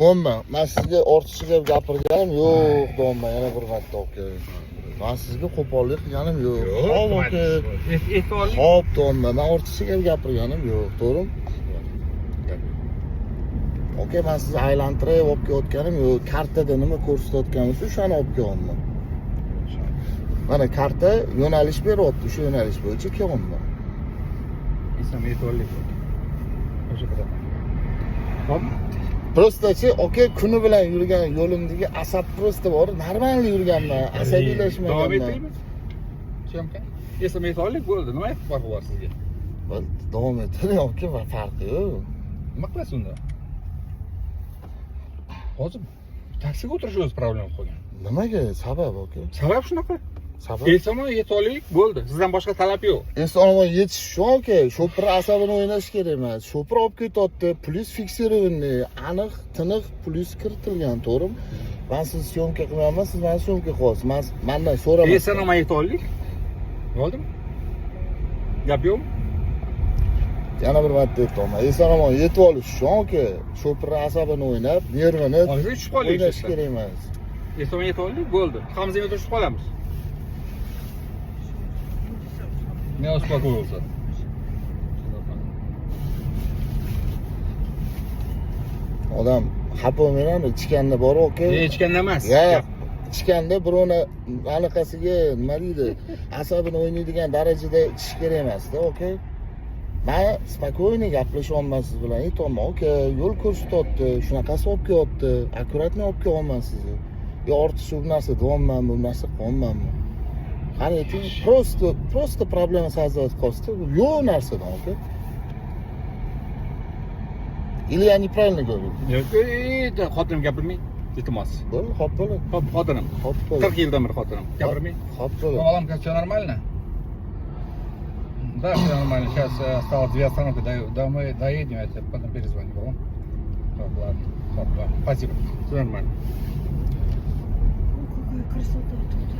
Domla, men sizga ortiqcha gapirganim yo'q, domla, yana bir marta aka. Men sizga qo'pollik qilganim yo'q. Hop, aka. E'tiborli. Hop, domla, men ortiqcha gapirganim yo'q, to'g'rimi? Aka, men sizni aylantirib olib kelayotganim yo'q. Kartada nima ko'rsatayotganimni o'shani olib kelyapman. Mana karta yo'nalish beryapti, shu yo'nalish bo'yicha kelyapman. E'tiborli. E'tiborli. O'sha qadar. Hop. Prostachi, aka, kuni bilan yurgan yo'limdagi asab prosta bor, normal yurganman, asabiylashmaganman. Davom etaymi? Syomka. E'tiborli bo'ldi. Nima farqi bor sizga? Davom etadi, aka, farqi yo'q. Nima qilasiz unda? Hozir taksiga o'tirish o'zi problema qolgan. Nimaga? Sabab, aka? Sabab shunaqa. Sabab? Eson yetorlik bo'ldi. Sizdan boshqa talab yo'q. Eson yetish shu, aka. Shopir asabini o'ynash kerak emas. Shopir olib ketyapti, plyus fiksirованный, aniq, tiniq plyus kiritilgan, to'g'rimi? Men siz syomka qilmayapman, siz meni syomka qilyapsiz. Mendan so'ramaysiz. Eson yetorlik. Bo'ldimi? Gap yo'qmi? Yana bir marta aytaman. Eson yetib olish shu, aka. Shopir asabini o'ynab, nervini Hozir tushib qolyapsiz. o'ynash kerak emas. Eson yetorlik bo'ldi. Hammamiz ham tushib qolamiz. Ne успокоился? Odam xafa bo'lmayman, ichganda bor, aka. Ichganda emas. Yo'q. Ichganda birovni anaqasiga nima deydi, asabini o'ynaydigan darajada ichish kerak emas-da, aka. Men spokойно gaplashyapman siz bilan. Aytaman, aka, yo'l ko'rsatyapti, shunaqasi olib kelyapti, akkuratni olib kelyapman sizni. Yo ortiqcha bu narsa deyapmanmi, bu narsa qilmayapmanmi? Qani ayting, просто problema sozdавать qolsa, yo'q narsadan, aka. Или я неправильно говорю? Yo'q, xotinim gapirmay. Iltimos. Bo'ldi, hop bo'ldi. Hop, xotinim. Hop bo'ldi. 40 yildan beri xotinim. Gapirmay. Hop bo'ldi. Вам все нормально? Да, все нормально. Сейчас осталось 2 остановки, домой доедем, я тебе потом перезвоню, ладно? Так, ладно. Хоп, ладно. Спасибо. Все нормально. Ой, какая красота тут.